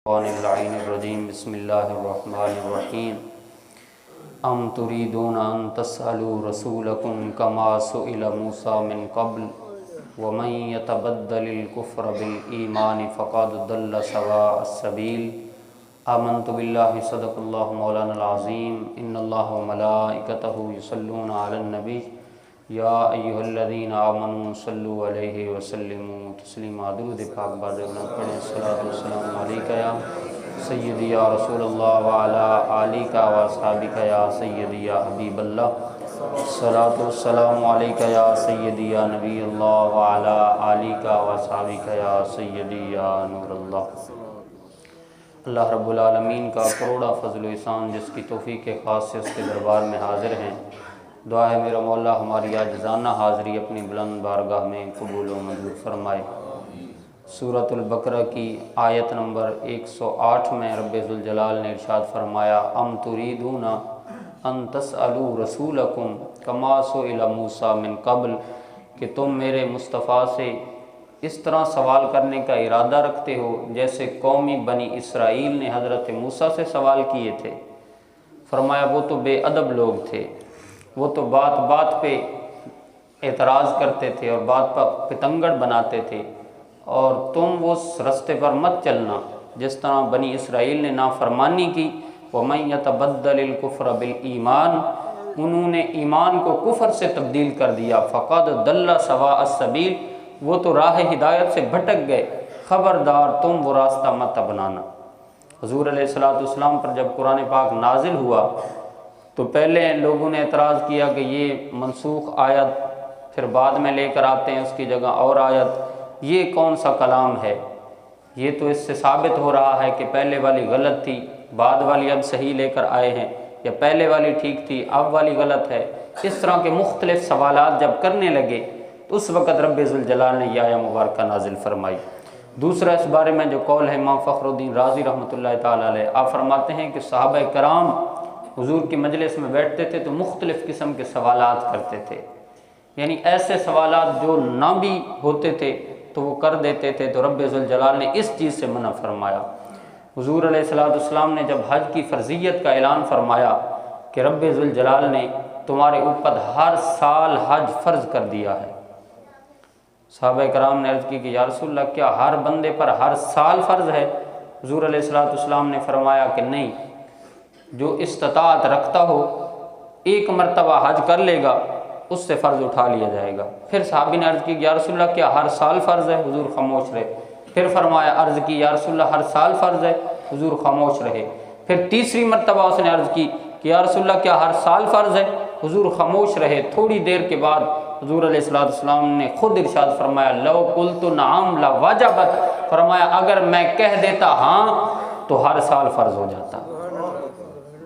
اللعین الرجیم بسم اللہ الرحمن الرحیم ام تریدون ان تسألوا رسولکم کما سئل موسیٰ من قبل ومن یتبدل الکفر بالایمان فقد ضل سواء السبیل آمنت باللہ صدق اللہ مولانا العظیم ان اللہ وملائکتہ یصلون علی النبی یا ایہا الذین آمنوا صلوا علیہ وسلموا تسلیما۔ درود پاک بعد اذن پڑھیں۔ الصلاۃ والسلام علیکہ یا سیدی یا رسول اللہ وعلی آلک و اصحابک یا سیدی یا حبیب اللہ۔ الصلاۃ والسلام علیکہ یا سیدی یا نبی اللہ وعلی آلک و اصحابک یا سیدی یا نور اللہ۔ اللہ رب العالمین کا کروڑا فضل و احسان جس کی توفیق خاص سے اس کے دربار میں حاضر ہیں۔ دعا ہے میرا مولا ہماری عاجزانہ حاضری اپنی بلند بارگاہ میں قبول و منظور فرمائے۔ سورۃ البقرہ کی آیت نمبر 108 میں رب ذوالجلال نے ارشاد فرمایا ام تریدون ان تسألوا رسولکم کما سئل موسیٰ من قبل، کہ تم میرے مصطفیٰ سے اس طرح سوال کرنے کا ارادہ رکھتے ہو جیسے قومی بنی اسرائیل نے حضرت موسیٰ سے سوال کیے تھے۔ فرمایا وہ تو بے ادب لوگ تھے، وہ تو بات بات پہ اعتراض کرتے تھے اور بات پر پتنگڑ بناتے تھے، اور تم اس رستے پر مت چلنا جس طرح بنی اسرائیل نے نافرمانی کی۔ وَمَن يَتَبَدَّلِ الْكُفْرَ بِالْإِيمَانِ، انہوں نے ایمان کو کفر سے تبدیل کر دیا۔ فَقَدْ ضَلَّ سَوَاءَ السَّبِيلِ، وہ تو راہ ہدایت سے بھٹک گئے، خبردار تم وہ راستہ مت اپنانا۔ حضور علیہ السلام پر جب قرآن پاک نازل ہوا تو پہلے لوگوں نے اعتراض کیا کہ یہ منسوخ آیت پھر بعد میں لے کر آتے ہیں اس کی جگہ اور آیت، یہ کون سا کلام ہے؟ یہ تو اس سے ثابت ہو رہا ہے کہ پہلے والی غلط تھی، بعد والی اب صحیح لے کر آئے ہیں، یا پہلے والی ٹھیک تھی اب والی غلط ہے۔ اس طرح کے مختلف سوالات جب کرنے لگے تو اس وقت رب ذوالجلال نے یہ آیہ مبارکہ نازل فرمائی۔ دوسرا اس بارے میں جو قول ہے امام فخر الدین رازی رحمۃ اللہ تعالیٰ علیہ، آپ فرماتے ہیں کہ صحابہ کرام حضور کی مجلس میں بیٹھتے تھے تو مختلف قسم کے سوالات کرتے تھے، یعنی ایسے سوالات جو نہ بھی ہوتے تھے تو وہ کر دیتے تھے، تو رب ذوالجلال نے اس چیز سے منع فرمایا۔ حضور علیہ السلام نے جب حج کی فرضیت کا اعلان فرمایا کہ رب ذوالجلال نے تمہارے اوپر ہر سال حج فرض کر دیا ہے، صحابہ کرام نے عرض کی کہ یا رسول اللہ کیا ہر بندے پر ہر سال فرض ہے؟ حضور علیہ السلام نے فرمایا کہ نہیں، جو استطاعت رکھتا ہو ایک مرتبہ حج کر لے گا اس سے فرض اٹھا لیا جائے گا۔ پھر صحابی نے عرض کی یا رسول اللہ کیا ہر سال فرض ہے؟ حضور خاموش رہے۔ پھر فرمایا عرض کی یا رسول اللہ ہر سال فرض ہے؟ حضور خاموش رہے۔ پھر تیسری مرتبہ اس نے عرض کی کہ یا رسول اللہ کیا ہر سال فرض ہے؟ حضور خاموش رہے۔ تھوڑی دیر کے بعد حضور علیہ السلام نے خود ارشاد فرمایا لو قلت نعم لوجبت، فرمایا اگر میں کہہ دیتا ہاں تو ہر سال فرض ہو جاتا۔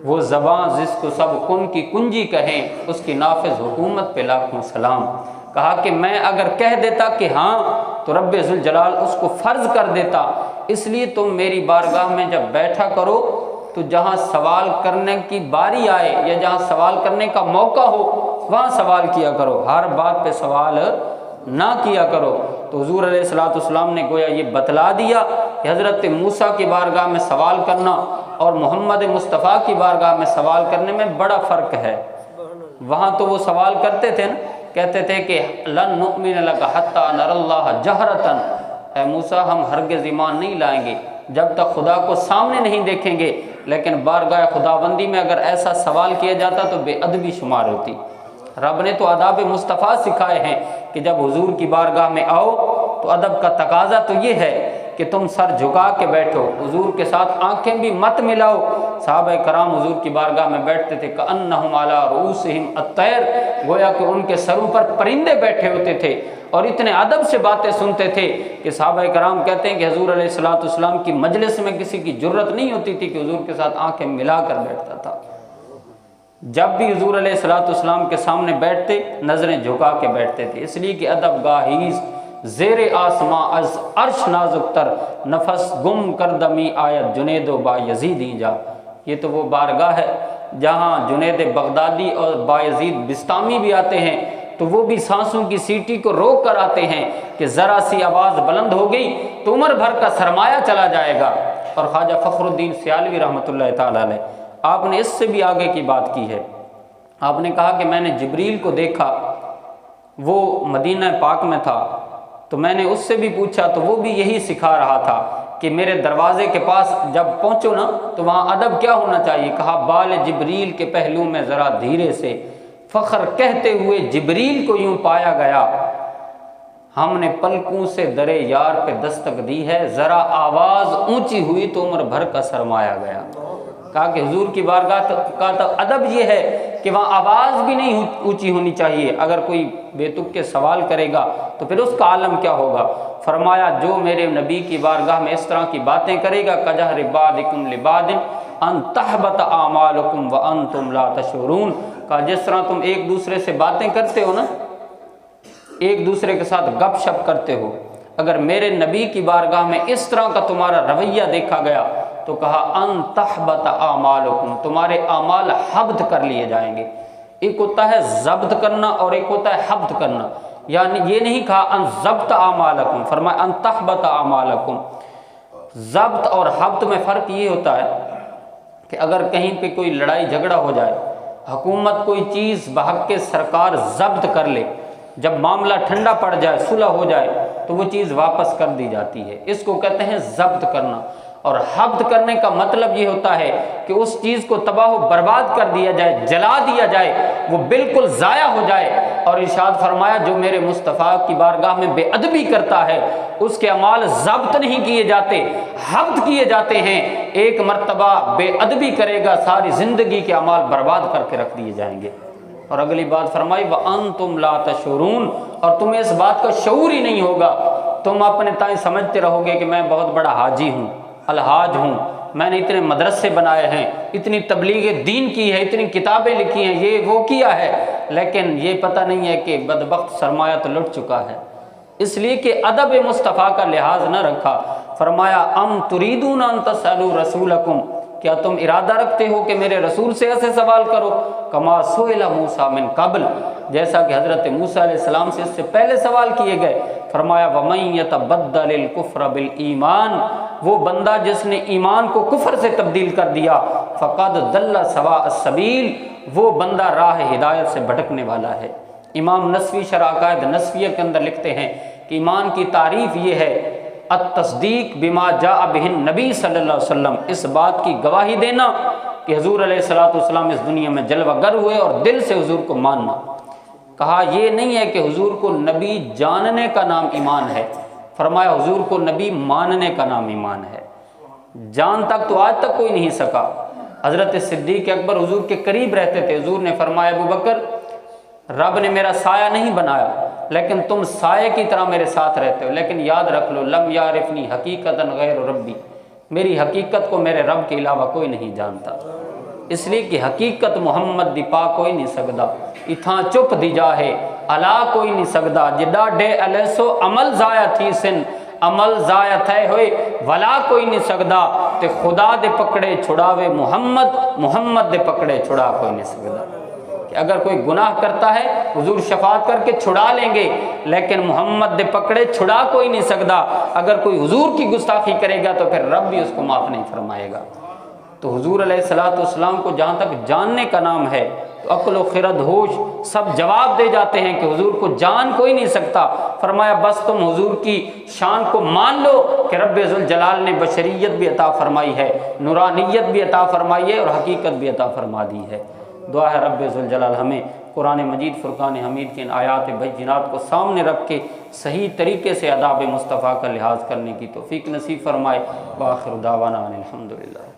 وہ زبان جس کو سب کن کی کنجی کہیں اس کی نافذ حکومت پہ لاکھوں سلام۔ کہا کہ میں اگر کہہ دیتا کہ ہاں تو رب ذوالجلال اس کو فرض کر دیتا، اس لیے تم میری بارگاہ میں جب بیٹھا کرو تو جہاں سوال کرنے کی باری آئے یا جہاں سوال کرنے کا موقع ہو وہاں سوال کیا کرو، ہر بات پہ سوال نہ کیا کرو۔ تو حضور علیہ السلام نے گویا یہ بتلا دیا کہ حضرت موسیٰ کی بارگاہ میں سوال کرنا اور محمد مصطفیٰ کی بارگاہ میں سوال کرنے میں بڑا فرق ہے۔ وہاں تو وہ سوال کرتے تھے نا، کہتے تھے کہ لن نؤمن لک حتی نر اللہ جہرتاً، اے موسیٰ ہم ہرگز ایمان نہیں لائیں گے جب تک خدا کو سامنے نہیں دیکھیں گے، لیکن بارگاہ خداوندی میں اگر ایسا سوال کیا جاتا تو بے ادبی شمار ہوتی۔ رب نے تو آداب مصطفیٰ سکھائے ہیں کہ جب حضور کی بارگاہ میں آؤ تو ادب کا تقاضا تو یہ ہے کہ تم سر جھکا کے بیٹھو، حضور کے ساتھ آنکھیں بھی مت ملاؤ۔ صحابہ کرام حضور کی بارگاہ میں بیٹھتے تھے کأنہم علی رؤوسہم الطیر، گویا کہ ان کے سروں پر پرندے بیٹھے ہوتے تھے اور اتنے ادب سے باتیں سنتے تھے کہ صحابہ کرام کہتے ہیں کہ حضور علیہ السلام کی مجلس میں کسی کی جرت نہیں ہوتی تھی کہ حضور کے ساتھ آنکھیں ملا کر بیٹھتا تھا۔ جب بھی حضور علیہ السلام کے سامنے بیٹھتے نظریں جھکا کے بیٹھتے تھے، اس لیے کہ ادب گاہیز زیر آسماں از عرش نازک تر، نفس گم کردمی آیت جنید و بایزید جا۔ یہ تو وہ بارگاہ ہے جہاں جنید بغدادی اور بایزید بستامی بھی آتے ہیں تو وہ بھی سانسوں کی سیٹی کو روک کر آتے ہیں کہ ذرا سی آواز بلند ہو گئی تو عمر بھر کا سرمایہ چلا جائے گا۔ اور خواجہ فخر الدین سیالوی رحمۃ اللہ تعالیٰ علیہ، آپ نے اس سے بھی آگے کی بات کی ہے۔ آپ نے کہا کہ میں نے جبریل کو دیکھا، وہ مدینہ پاک میں تھا، تو میں نے اس سے بھی پوچھا تو وہ بھی یہی سکھا رہا تھا کہ میرے دروازے کے پاس جب پہنچو نا تو وہاں ادب کیا ہونا چاہیے۔ کہا بال جبریل کے پہلو میں ذرا دھیرے سے، فخر کہتے ہوئے جبریل کو یوں پایا گیا، ہم نے پلکوں سے درے یار پہ دستک دی ہے، ذرا آواز اونچی ہوئی تو عمر بھر کا سرمایا گیا۔ کہا کہ حضور کی بارگاہ کا تو ادب یہ ہے کہ وہاں آواز بھی نہیں اونچی ہونی چاہیے، اگر کوئی بے تک کے سوال کرے گا تو پھر اس کا عالم کیا ہوگا۔ فرمایا جو میرے نبی کی بارگاہ میں اس طرح کی باتیں کرے گا، کجہر بعضکم لبعض ان تحبط اعمالکم وانتم لا تشعرون، کہا جس طرح تم ایک دوسرے سے باتیں کرتے ہو نا، ایک دوسرے کے ساتھ گپ شپ کرتے ہو، اگر میرے نبی کی بارگاہ میں اس طرح کا تمہارا رویہ دیکھا گیا تو کہا ان تحبط اعمالکم، تمہارے اعمال حبط کر لیے جائیں گے۔ ایک ہوتا ہے ضبط کرنا اور ایک ہوتا ہے حبط کرنا، یعنی یہ نہیں کہا ان ضبط اعمالکم، فرمایا ان تحبط اعمالکم۔ ضبط اور حبط میں فرق یہ ہوتا ہے کہ اگر کہیں پہ کوئی لڑائی جھگڑا ہو جائے، حکومت کوئی چیز بحق کے سرکار ضبط کر لے، جب معاملہ ٹھنڈا پڑ جائے، صلح ہو جائے تو وہ چیز واپس کر دی جاتی ہے، اس کو کہتے ہیں ضبط کرنا۔ اور حبط کرنے کا مطلب یہ ہوتا ہے کہ اس چیز کو تباہ و برباد کر دیا جائے، جلا دیا جائے، وہ بالکل ضائع ہو جائے۔ اور ارشاد فرمایا جو میرے مصطفیٰ کی بارگاہ میں بے ادبی کرتا ہے اس کے اعمال ضبط نہیں کیے جاتے، حبط کیے جاتے ہیں۔ ایک مرتبہ بے ادبی کرے گا، ساری زندگی کے اعمال برباد کر کے رکھ دیے جائیں گے۔ اور اگلی بات فرمائی وَأَنْتُمْ لَا تَشْعُرُونَ، اور تمہیں اس بات کا شعور ہی نہیں ہوگا، تم اپنے تائیں سمجھتے رہو گے کہ میں بہت بڑا حاجی ہوں، الحاج ہوں، میں نے اتنے مدرسے بنائے ہیں، اتنی تبلیغ دین کی ہے، اتنی کتابیں لکھی ہیں، یہ وہ کیا ہے، لیکن یہ پتہ نہیں ہے کہ بدبخت سرمایہ تو لٹ چکا ہے، اس لیے کہ ادب مصطفیٰ کا لحاظ نہ رکھا۔ فرمایا ام تریدون ان تسألوا رسولکم، کیا تم ارادہ رکھتے ہو کہ میرے رسول سے ایسے سوال کرو، کما سئل موسیٰ من قبل، جیسا کہ حضرت موسیٰ علیہ السلام سے اس سے پہلے سوال کیے گئے۔ فرمایا وَمَن يَتَبَدَّلِ الْكُفْرَ بِالْإِيمَانِ، وہ بندہ جس نے ایمان کو کفر سے تبدیل کر دیا، فَقَدْ ضَلَّ سَوَاءَ السَّبِيلِ، وہ بندہ راہ ہدایت سے بھٹکنے والا ہے۔ امام نسوی شرح عقائد نسویہ کے اندر لکھتے ہیں کہ ایمان کی تعریف یہ ہے التصدیق بما جاء بہ النبی صلی اللہ علیہ وسلم، اس بات کی گواہی دینا کہ حضور علیہ الصلوۃ والسلام اس دنیا میں جلوہ گر ہوئے اور دل سے حضور کو ماننا۔ کہا یہ نہیں ہے کہ حضور کو نبی جاننے کا نام ایمان ہے، فرمایا حضور کو نبی ماننے کا نام ایمان ہے۔ جان تک تو آج تک کوئی نہیں سکا۔ حضرت صدیق اکبر حضور کے قریب رہتے تھے، حضور نے فرمایا ابو بکر رب نے میرا سایہ نہیں بنایا لیکن تم سائے کی طرح میرے ساتھ رہتے ہو، لیکن یاد رکھ لو لم یعرفنی حقیقتا غیر ربی، میری حقیقت کو میرے رب کے علاوہ کوئی نہیں جانتا، اس لیے کہ حقیقت محمد دی پا کوئی نہیں سکدا، اتھاں چپ دی جاہے الا کوئی نہیں سکدا، جڈا ڈے الیسو عمل ضائع تھی سن، عمل ضائع تھے ہوئے ولا کوئی نہیں سکدا، تے خدا دے پکڑے چھڑاوے محمد، محمد دے پکڑے چھڑا کوئی نہیں سکدا۔ کہ اگر کوئی گناہ کرتا ہے حضور شفاعت کر کے چھڑا لیں گے، لیکن محمد دے پکڑے چھڑا کوئی نہیں سکدا۔ اگر کوئی حضور کی گستاخی کرے گا تو پھر رب بھی اس کو معاف نہیں فرمائے گا۔ تو حضور علیہ الصلوۃ والسلام کو جہاں تک جاننے کا نام ہے تو عقل و خرد ہوش سب جواب دے جاتے ہیں کہ حضور کو جان کوئی نہیں سکتا۔ فرمایا بس تم حضور کی شان کو مان لو کہ رب ذوالجلال نے بشریت بھی عطا فرمائی ہے، نورانیت بھی عطا فرمائی ہے اور حقیقت بھی عطا فرما دی ہے۔ دعا ہے رب ذوالجلال ہمیں قرآن مجید فرقان حمید کے ان آیات بینات کو سامنے رکھ کے صحیح طریقے سے آداب مصطفیٰ کا لحاظ کرنے کی توفیق نصیب فرمائے۔ وآخر دعوانا الحمدللہ۔